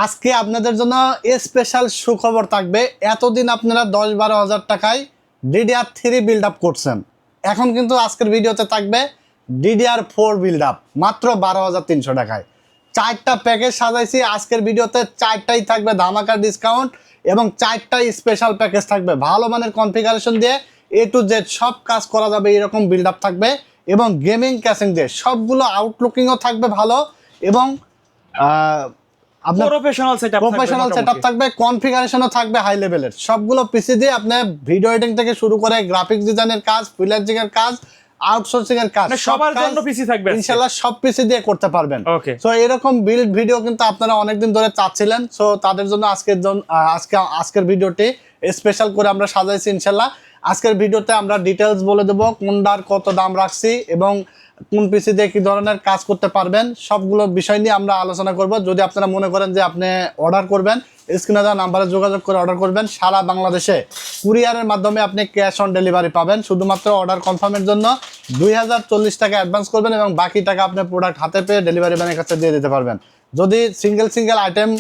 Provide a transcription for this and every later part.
আজকে আপনাদের জন্য স্পেশাল সুখবর থাকবে। এতদিন আপনারা 10-12 হাজার টাকায় DDR3 বিল্ড আপ করছেন, এখন কিন্তু আজকের ভিডিওতে থাকবে DDR4 বিল্ড আপ মাত্র 12,300 টাকায়। 4টা প্যাকেজ সাজাইছি আজকের ভিডিওতে, 4টাই থাকবে ধামাকা ডিসকাউন্ট এবং 4টাই স্পেশাল প্যাকেজ থাকবে। ভালো মানের কনফিগারেশন দিয়ে A to Z সব কাজ করা যাবে, এরকম বিল্ড আপ থাকবে এবং গেমিং ক্যাসিং দিয়ে সবগুলো আউটলুকিংও থাকবে ভালো এবং আপনার প্রফেশনাল সেটআপ থাকবে, কনফিগারেশনও থাকবে হাই লেভেলের। সবগুলো পিসি দিয়ে আপনি ভিডিও এডিটিং থেকে শুরু করে গ্রাফিক্স ডিজাইনের কাজ, ফ্রিল্যান্সিং এর কাজ, আউটসোর্সিং এর কাজ সবার জন্য পিসি থাকবে ইনশাআল্লাহ। সব পিসি দিয়ে করতে পারবেন। সো এরকম বিল্ড ভিডিও কিন্তু আপনারা অনেকদিন ধরে চাচ্ছিলেন। সো তাদের জন্য আজকের ভিডিওটি স্পেশাল করে আমরা সাজাইছি ইনশাআল্লাহ। আজকের ভিডিওতে আমরা ডিটেলস বলে দেবো কোনটার কত দাম রাখছি এবং কোন পিসি দিয়ে কি ধরনের কাজ করতে পারবেন, সবগুলো বিষয় নিয়ে আমরা আলোচনা করব। যদি আপনারা মনে করেন যে আপনি অর্ডার করবেন, স্ক্রিনে দেওয়া নাম্বারে যোগাযোগ করে অর্ডার করবেন। সারা বাংলাদেশে কুরিয়ারের মাধ্যমে আপনি ক্যাশ অন ডেলিভারি পাবেন। শুধুমাত্র অর্ডার কনফার্মের জন্য 2040 টাকা অ্যাডভান্স করবেন এবং বাকি টাকা আপনি প্রোডাক্ট হাতে পেয়ে ডেলিভারি ম্যানের কাছে দিয়ে দিতে পারবেন। যদি সিঙ্গেল আইটেম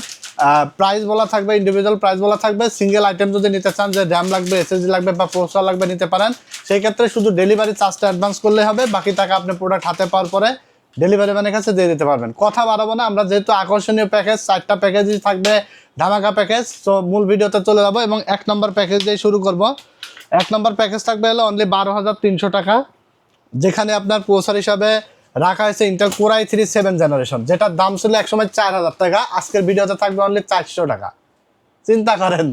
প্রাইস বলা থাকবে, ইন্ডিভিজুয়াল প্রাইস বলা থাকবে। সিঙ্গেল আইটেম যদি নিতে চান যে র্যাম লাগবে, এসএসডি লাগবে বা প্রসেসর লাগবে, নিতে পারেন। সেই ক্ষেত্রে শুধু ডেলিভারি চার্জটা অ্যাডভান্স করলে হবে, বাকি টাকা আপনি প্রোডাক্ট হাতে পাওয়ার পরে ডেলিভারি ম্যানের কাছে দিয়ে দিতে পারবেন। কথা বাড়াবো না, আমরা যেহেতু আকর্ষণীয় প্যাকেজ, 4টা প্যাকেজই থাকবে ধামাকা প্যাকেজ। তো মূল ভিডিওতে চলে যাবো এবং 1 নম্বর প্যাকেজ দিয়ে শুরু করব। 1 নম্বর প্যাকেজ থাকবে হলো অনলি 12,300 টাকা, যেখানে আপনার প্রসেসর হিসাবে রাখা হয়েছে Intel Core i3 7th generation, যেটার দাম ছিল একসময় 4,000 টাকা। আজকের ভিডিওতে থাকবে অনলি 400 টাকা। চিন্তা করেন,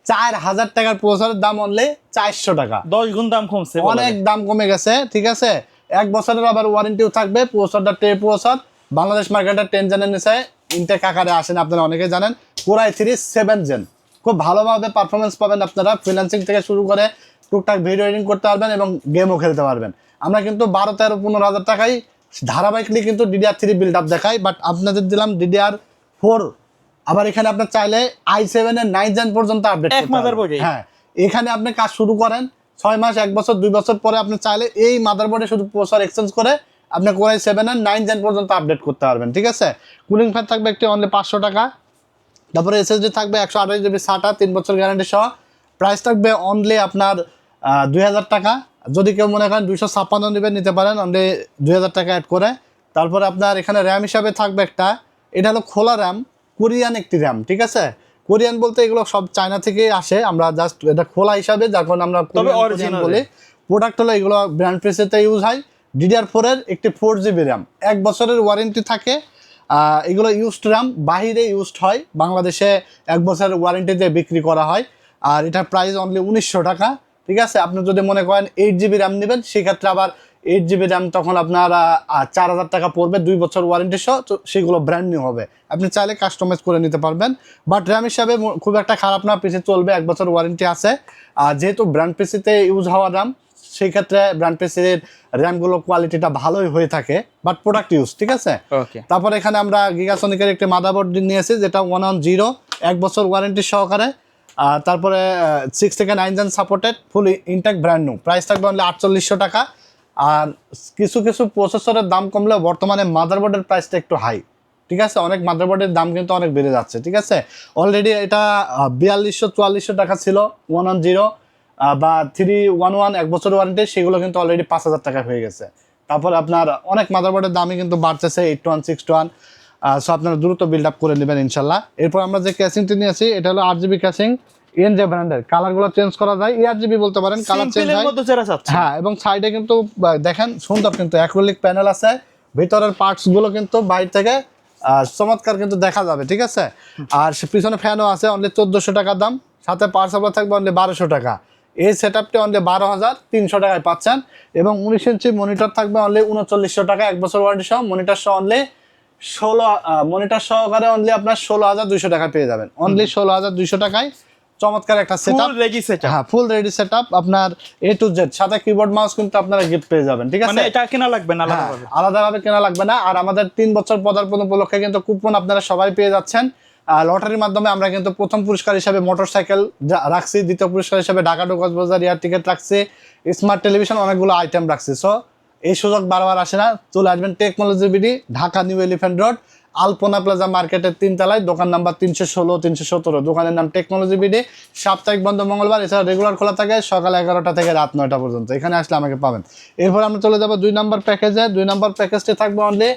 4,000 টাকার প্রসেসরের দাম অনলি 400 টাকা। 10 গুণ দাম কমছে, অনেক দাম কমে গেছে। ঠিক আছে, 1 বছরের আবার ওয়ারেন্টিও থাকবে। প্রসেসরটা প্রসেসর বাংলাদেশ মার্কেটে 10 জেনের নিচে ইনটেক আকারে আসেন, আপনারা অনেকে জানেন। Core i3 7th জেন, খুব ভালোভাবে পারফরমেন্স পাবেন আপনারা। ফ্রিল্যান্সিং থেকে শুরু করে টুকটাক ভিডিও এডিটিং করতে পারবেন এবং গেমও খেলতে পারবেন। আমরা কিন্তু 12, 13, 15 হাজার টাকায় ধারাবাহিকলি কিন্তু DDR3 বিল্ড আপ দেখাই, বাট আপনাদের দিলাম DDR4। আবার এখানে আপনার চাইলে i7 এর 9th জেন পর্যন্ত আপডেট করতে পারবেন। হ্যাঁ, এখানে আপনি কাজ শুরু করেন 6 মাস, 1 বছর, 2 বছর পরে আপনি চাইলে এই মাদারবোর্ডে শুধু প্রসেসর এক্সচেঞ্জ করে আপনি Core i7 এর 9th জেন পর্যন্ত আপডেট করতে পারবেন। ঠিক আছে, কুলিং ফ্যান থাকবে একটি অনলি 500 টাকা। তারপরে এসএসডি থাকবে 128 জিবি SATA, 3 বছর গ্যারান্টি সহ। প্রাইস থাকবে অনলি আপনার 2,000 টাকা। যদি কেউ মনে করেন 256 নেবেন, নিতে পারেন অনলি 2,000 টাকা অ্যাড করে। তারপরে আপনার এখানে র্যাম হিসাবে থাকবে একটা, এটা হলো খোলা র্যাম, কোরিয়ান একটি র্যাম। ঠিক আছে, কোরিয়ান বলতে এগুলো সব চায়না থেকে আসে, আমরা জাস্ট এটা খোলা হিসাবে, যার কারণে আমরা কোরিয়ান বলি। প্রোডাক্ট হলো এগুলো ব্র্যান্ড প্রেসেতে ইউজ হয়। DDR4 এর একটি 4 জিবি র্যাম, 1 বছরের ওয়ারেন্টি থাকে। এগুলো ইউজড র্যাম, বাহিরে ইউজড হয়, বাংলাদেশে 1 বছরের ওয়ারেন্টিতে বিক্রি করা হয়। আর এটার প্রাইস অনলি 1900 টাকা। ঠিক আছে, আপনি যদি মনে করেন 8 জিবি র্যাম নেবেন, সেক্ষেত্রে আবার 8 জিবি র্যাম তখন আপনার 4,000 টাকা পড়বে, 2 বছর ওয়ারেন্টি সহ। তো সেগুলো ব্র্যান্ড নিউ হবে, আপনি চাইলে কাস্টমাইজ করে নিতে পারবেন। বাট র্যাম হিসাবে খুব একটা খারাপ না, পিসি চলবে, 1 বছর ওয়ারেন্টি আছে। আর যেহেতু ব্র্যান্ড পিসিতে ইউজ হওয়া র্যাম, সেই ক্ষেত্রে ব্র্যান্ড পিসির র্যামগুলো কোয়ালিটিটা ভালোই হয়ে থাকে, বাট প্রোডাক্ট ইউজ। ঠিক আছে, তারপর এখানে আমরা গিগাসনিকের একটি মাদারবোর্ড নিয়েছি, যেটা 110, 1 বছর ওয়ারেন্টি সহকারে। তারপরে 6 থেকে 9 জেন সাপোর্টেড, ফুল ইনটেক, ব্র্যান্ড নিউ। প্রাইস থাকবে অনলি 4800 টাকা। আর কিছু প্রসেসরের দাম কমলে বর্তমানে মাদারবোর্ডের প্রাইসটা একটু হাই। ঠিক আছে, অনেক মাদারবোর্ডের দাম কিন্তু অনেক বেড়ে যাচ্ছে। ঠিক আছে, অলরেডি এটা 4200-4400 টাকা ছিল 110 বা 311 1 বছর ওয়ারেন্টি, সেগুলো কিন্তু অলরেডি 5,000 টাকা হয়ে গেছে। তারপর আপনার অনেক মাদারবোর্ডের দামই কিন্তু বাড়তেছে, 81, 61। সো আপনারা দ্রুত বিল্ড আপ করে নেবেন ইনশাল্লাহ। এরপর আমরা যে ক্যাসিংটি নিয়েছি, এটা হলো 8GB ক্যাসিং, এনজে ব্র্যান্ডের। কালারগুলো চেঞ্জ করা যায়, ERGB বলতে পারেন, কালার চেঞ্জ হয়। হ্যাঁ, এবং সাইডে কিন্তু দেখেন সুন্দর কিন্তু অ্যাক্রিলিক প্যানেল আছে। ভিতরের পার্টসগুলো কিন্তু বাইরে থেকে চমৎকার কিন্তু দেখা যাবে। ঠিক আছে, আর পিছনে ফ্যানও আছে, অনলি 1400 টাকা দাম। সাথে পাওয়ার সাপ্লাই থাকবে অনলি 1200 টাকা। এই সেটআপটি অনলি 12,300 টাকায় পাচ্ছেন। এবং 19 ইঞ্চি মনিটর থাকবে অনলি 3900 টাকা, 1 বছর ওয়ারেন্টি সহ। মনিটর সহ অনলি মনিটর সহকারে অনলি আপনার 16,200 টাকা পেয়ে যাবেন। অনলি 16,200 টাকায় চমৎকার একটা সেটআপ, হ্যাঁ, ফুল রেডি সেটআপ আপনার A to Z। সাথে কিবোর্ড মাউস কিন্তু আপনারা গিফট পেয়ে যাবেন। ঠিক আছে, মানে এটা কেনা লাগবে না, আলাদাভাবে কেনা লাগবে না। আর আমাদের 3 বছর পদার্পণ উপলক্ষে কিন্তু কুপন আপনারা সবাই পেয়ে যাচ্ছেন। লটারির মাধ্যমে আমরা কিন্তু প্রথম পুরস্কার হিসেবে মোটরসাইকেল রাখছি, দ্বিতীয় পুরস্কার হিসেবে Dhaka to Cox's Bazar air ticket রাখছি, স্মার্ট টেলিভিশন, অনেকগুলো আইটেম রাখছি। সো এই সুযোগ বারবার আসে না, চলে আসবেন technology BD, Dhaka new elephant road. Alpana plaza মার্কেটের 3 তলায়, দোকান নাম্বার 316 317, দোকানের নাম টেকনোলজি বিডি। সাপ্তাহিক বন্ধ মঙ্গলবার, এছাড়া রেগুলার খোলা থাকে সকাল 11টা থেকে রাত 9টা পর্যন্ত। এখানে আসলে আমাকে পাবেন। এরপর আমরা চলে যাবো 2 নম্বর প্যাকেজে। 2 নম্বর প্যাকেজটি থাকবে অনলি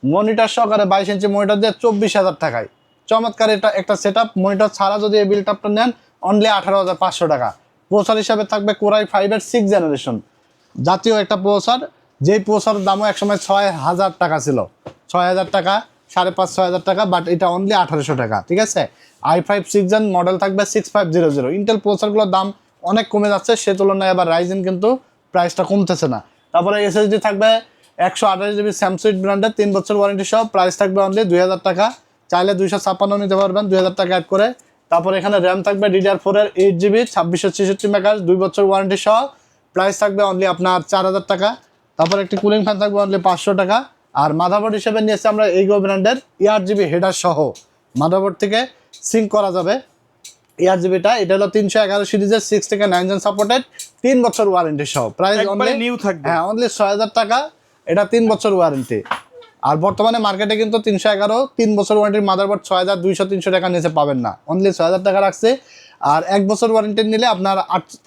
মনিটর সহকারে 22 ইঞ্চি মনিটর দিয়ে 24,000 টাকায়। চমৎকার এটা একটা সেট আপ। মনিটর ছাড়া যদি এই বিল্ডআপটা নেন অনলি 18,500 টাকা। প্রসেসর হিসাবে থাকবে কোরাই 5-এর 6 জেনারেশন, জাতীয় একটা প্রসেসর। যেই প্রসেসরের দামও একসময় 6,000 টাকা ছিল, 6,000 টাকা, 5,500-6,000 টাকা, বাট এটা অনলি 1800 টাকা। ঠিক আছে, i5 6 জেন মডেল থাকবে 6500। ইন্টেল প্রসেসরগুলোর দাম অনেক কমে যাচ্ছে, সে তুলনায় এবার রাইজেন কিন্তু প্রাইসটা কমতেছে না। তারপরে এসএসডি থাকবে 128 জিবি স্যামসুং ব্র্যান্ডের 3 বছর ওয়ারেন্টি সহ, প্রাইস থাকবে অনলি 2,000 টাকা। চাইলে 256 নিতে পারবেন 2,000 টাকা অ্যাড করে। তারপর এখানে র্যাম থাকবে DDR4 এর 8 জিবি 2666 মেগাহার্টজ 2 বছর ওয়ারেন্টি সহ, প্রাইস থাকবে অনলি আপনার 4,000 টাকা। তারপর একটি কুলিং ফ্যান থাকবে অনলি 500 টাকা। আর মাদারবোর্ড হিসেবে নিয়েছি আমরা এইগো ব্র্যান্ডের ERGB হেডার সহ, মাদারবোর্ড থেকে সিঙ্ক করা যাবে। ERGBটা এটা হলো 311 সিরিজের 6 থেকে 9 জেন সাপোর্টেড, 3 বছর ওয়ারেন্টি সহ, প্রাইস একবারে অনলি নিউ থাকবে। হ্যাঁ অনলি 6,000 টাকা। এটা 3 বছর ওয়ারেন্টি। আর বর্তমানে মার্কেটে কিন্তু 311 3 বছর ওয়ারেন্টির মাদারবোর্ড 6,200-300 টাকা নিচে পাবেন না, অনলি 6,000 টাকা রাখছে। আর 1 বছর ওয়ারেন্টি নিলে আপনার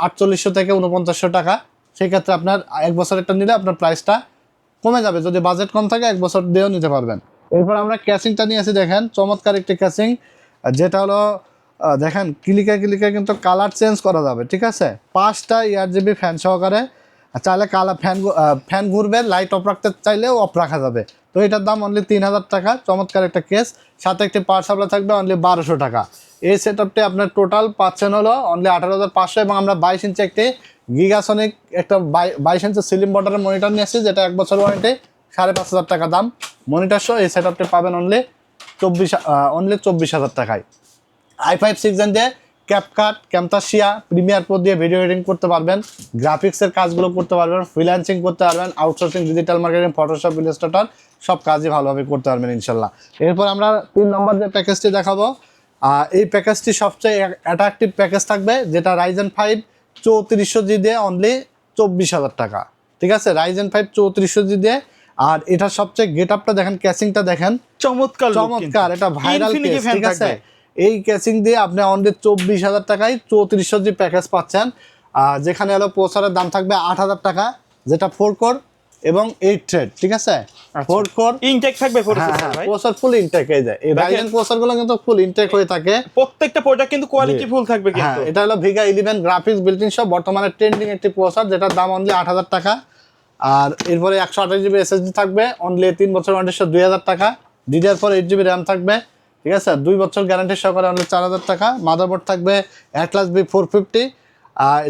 4800 থেকে 4900 টাকা। সেক্ষেত্রে আপনার 1 বছরেরটা নিলে আপনার প্রাইসটা কমে যাবে, যদি বাজেট কম থাকে 1 বছর দিয়েও নিতে পারবেন। এরপর আমরা ক্যাসিংটা নিয়ে আসি, দেখেন চমৎকার একটি ক্যাসিং, যেটা হলো দেখেন ক্লিকে কিন্তু কালার চেঞ্জ করা যাবে। ঠিক আছে, 5টা ERGB ফ্যান সহকারে, চাইলে কালার ফ্যান ঘুরবে, লাইট অফ রাখতে চাইলেও অফ রাখা যাবে। তো এটার দাম অনলি 3,000 টাকা। চমৎকার একটা কেস, সাথে একটি পাওয়ার সাপ্লাই থাকবে অনলি 1,200 টাকা। এই সেট আপটি আপনার টোটাল পাচ্ছেন হলো অনলি 18,500। এবং আমরা 22 ইঞ্চি একটি গিগাসনিক একটা 22 ইঞ্চি সিলিম বর্ডারের মনিটর নিয়ে আসছি, যেটা 1 বছর ওয়ারেন্টি, 5,500 টাকা দাম। মনিটর সহ এই সেট আপটি পাবেন অনলি 24,000 টাকায়। i5 6 জেন দিয়ে ক্যাপকাট, ক্যামতাসিয়া, প্রিমিয়ার প্রো দিয়ে ভিডিও এডিটিং করতে পারবেন, গ্রাফিক্সের কাজগুলো করতে পারবেন, ফ্রিল্যান্সিং করতে পারবেন, outsourcing, digital marketing, Photoshop, Illustrator সব কাজই ভালোভাবে করতে পারবেন ইনশাল্লাহ। এরপর আমরা 3 নম্বর যে প্যাকেজটি দেখাবো, এই প্যাকেজটি সবচেয়ে অ্যাট্রাকটিভ প্যাকেজ থাকবে, যেটা রাইজেন 5 3400G দিয়ে অনলি 24,000 টাকা। ঠিক আছে, রাইজেন 5 3400G দিয়ে। আর এটার সবচেয়ে গেট আপটা দেখেন, ক্যাসিংটা দেখেন, চমৎকার চমৎকার, এটা ভাইরাল Infinity কেস। fan ঠিক আছে, থাকবে। এই ক্যাসিং দিয়ে আপনি অনলি 24,000 টাকায় 3400G প্যাকেজ পাচ্ছেন। যেখানে হলো প্রসেসরের দাম থাকবে 8,000 টাকা, যেটা 4 কোর এবং 8 থ্রেড। ঠিক আছে, 4 কোর ইনটেক থাকবে প্রসেসর ভাই, প্রসেসর ফুল ইনটেক হয়ে যায়। এই রাইজেন প্রসেসরগুলো কিন্তু ফুল ইনটেক হয়ে থাকে, প্রত্যেকটা প্রোডাক্ট কিন্তু কোয়ালিটি ফুল থাকবে হ্যাঁ। কিন্তু। এটা হলো ভিগা 11 গ্রাফিক্স বিল্ট-ইন সব, বর্তমানে ট্রেন্ডিং একটি প্রসেসর, যেটার দাম অনলি 8,000 টাকা। আর এরপরে 128 জিবি SSD থাকবে অনলি 3 বছর ওয়ারেন্টি সহ 2,000 টাকা। DDR4 8 জিবি র্যাম থাকবে। ঠিক আছে, 2 বছর গ্যারান্টি সহকারে অনলি 4,000 টাকা। মাদারবোর্ড থাকবে Atlas B450,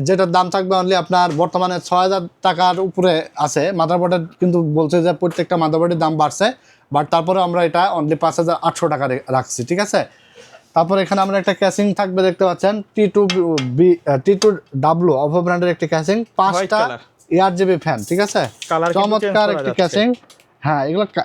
যেটার দাম থাকবে অনলি আপনার বর্তমানে 6,000 টাকার উপরে আছে মাদারবোর্ডের, কিন্তু বলছে যে প্রত্যেকটা মাদারবোর্ডের দাম বাড়ছে, বাট তারপরে আমরা এটা অনলি 5,800 টাকা রাখছি। ঠিক আছে, তারপর এখানে আমরা একটা ক্যাসিং থাকবে, দেখতে পাচ্ছেন T2W অভো ব্র্যান্ডের একটি ক্যাসিং, 5টা ERGB ফ্যান। ঠিক আছে, চমৎকার একটি ক্যাসিং। হ্যাঁ,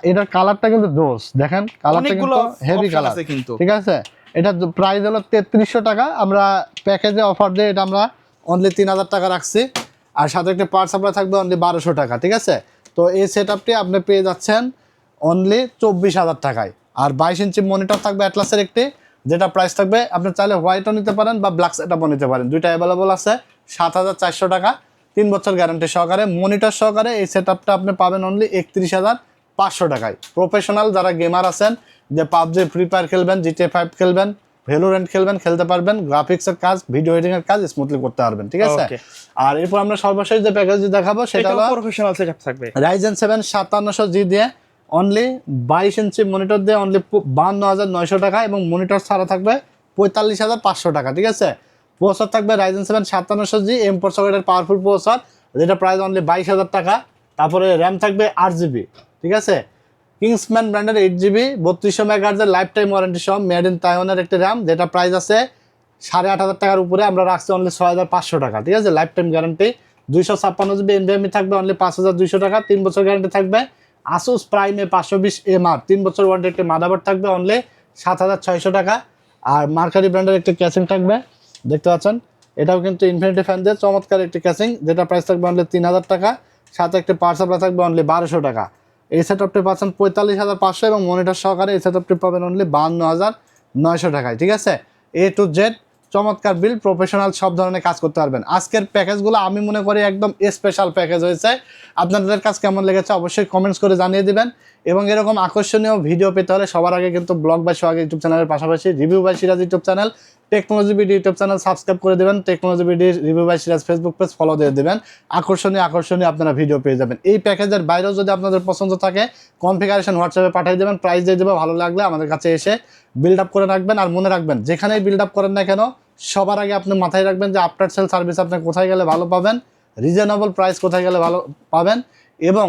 এটার কালারটা কিন্তু জোস, দেখেন কালারটা কিন্তু হেভি কালার। ঠিক আছে, এটা প্রাইস হলো 3300 টাকা। আমরা প্যাকেজে অফার দিয়ে এটা আমরা অনলি 3,000 টাকা রাখছি। আর সাথে একটা পাওয়ার সাপ্লাই থাকবে অনলি 1,200 টাকা। ঠিক আছে, তো এই সেট আপটি আপনি পেয়ে যাচ্ছেন অনলি 24,000 টাকায়। আর 22 ইঞ্চি মনিটর থাকবে অ্যাটলাসের একটি, যেটা প্রাইস থাকবে আপনি চাইলে হোয়াইটও নিতে পারেন বা ব্ল্যাক সেটআপও নিতে পারেন, দুইটা অ্যাভেলেবল আছে, 7,400 টাকা, 3 বছর গ্যারান্টি সহকারে। মনিটর সহকারে এই সেটআপটা আপনি পাবেন অনলি 31,500 টাকায়। প্রফেশনাল যারা গেমার আছেন, যে পাবজি, ফ্রি ফায়ার খেলবেন, GTA 5 খেলবেন, ভ্যালোরেন্ট খেলবেন, খেলতে পারবেন, গ্রাফিক্সের কাজ, ভিডিও এডিটিং এর কাজ স্মুথলি করতে পারবেন। ঠিক আছে, আর এরপর আমরা সর্বশেষ যে প্যাকেজটি দেখাবো সেটা হলো প্রফেশনাল সেটআপ থাকবে, রাইজেন 7 5700G দিয়ে অনলি 22 ইঞ্চি মনিটর দিয়ে অনলি 52,900 টাকা, এবং মনিটর ছাড়া থাকবে 45,500 টাকা। ঠিক আছে, প্রসেসর থাকবে রাইজেন 7 5700G M4 সকেটের পাওয়ারফুল প্রসেসর, যেটা প্রাইস অনলি 22,000 টাকা। তারপরে র্যাম থাকবে 8GB। ঠিক আছে, কিংসম্যান ব্র্যান্ডের 8GB 3200 মেগাহার্জের লাইফ টাইম ওয়ারেন্টি সহ মেড ইন তাইওয়ানের একটি র্যাম, যেটা প্রাইস আছে 8,500 টাকার উপরে, আমরা রাখছি অনলি 6,500 টাকা। ঠিক আছে, life time guarantee. 256GB NVMe থাকবে অনলি 5,200 টাকা, 3 বছর গ্যারান্টি থাকবে। আসুস প্রাইমে 520MR 3 বছর ওয়ারেন্টি একটি মাদারবোর্ড থাকবে অনলি 7,600 টাকা। আর মার্কারি ব্র্যান্ডের একটি ক্যাসিং থাকবে, দেখতে পাচ্ছেন, এটাও কিন্তু ইনফিনিটি ফ্যান দিয়ে চমৎকার একটি ক্যাসিং, যেটা প্রাইস থাকবে অনলি 3,000 টাকা, সাথে একটি পাওয়ার সাপ্লাই থাকবে অনলি 1,200 টাকা। এই সেটআপটি পাচ্ছেন 45,500 এবং মনিটর সহকারে এই সেটআপটি পাবেন অনলি 52,900 টাকায়। ঠিক আছে, A to Z চমৎকার বিল, প্রফেশনাল সব ধরনের কাজ করতে পারবেন। আজকের প্যাকেজগুলো আমি মনে করি একদম স্পেশাল প্যাকেজ হয়েছে। আপনাদের কাজ কেমন লেগেছে অবশ্যই কমেন্টস করে জানিয়ে দিবেন। এবং এরকম আকর্ষণীয় ভিডিও পেতে হলে সবার আগে কিন্তু ব্লগ বাই সোহাগ ইউটিউব চ্যানেলের পাশাপাশি review by Siraj YouTube channel, technology video YouTube channel subscribe করে দেবেন, technology video review by Siraj Facebook page follow দিয়ে দেবেন। আকর্ষণীয় আপনারা ভিডিও পেয়ে যাবেন। এই প্যাকেজের বাইরেও যদি আপনাদের পছন্দ থাকে কনফিগারেশন হোয়াটসঅ্যাপে পাঠিয়ে দেবেন, প্রাইস দিয়ে দেবো। ভালো লাগলে আমাদের কাছে এসে বিল্ড আপ করে রাখবেন। আর মনে রাখবেন, যেখানেই বিল্ড আপ করেন না কেন সবার আগে আপনি মাথায় রাখবেন যে আফটার সেল সার্ভিস আপনি কোথায় গেলে ভালো পাবেন, রিজনেবল প্রাইস কোথায় গেলে ভালো পাবেন, এবং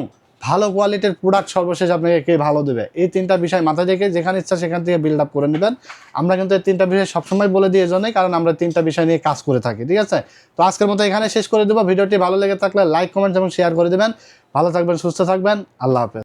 ভালো কোয়ালিটির প্রোডাক্ট সর্বশেষ আপনাকে কে ভালো দেবে। এই তিনটা বিষয় মাথায় রেখে যেখানে ইচ্ছা সেখান থেকে বিল্ড আপ করে নেবেন। আমরা কিন্তু এই তিনটা বিষয় সবসময় বলে দিই এজন্যই, কারণ আমরা তিনটা বিষয় নিয়ে কাজ করে থাকি। ঠিক আছে, তো আজকের মতো এখানে শেষ করে দেবো। ভিডিওটি ভালো লেগে থাকলে লাইক, কমেন্ট এবং শেয়ার করে দেবেন। ভালো থাকবেন, সুস্থ থাকবেন, আল্লাহ হাফেজ।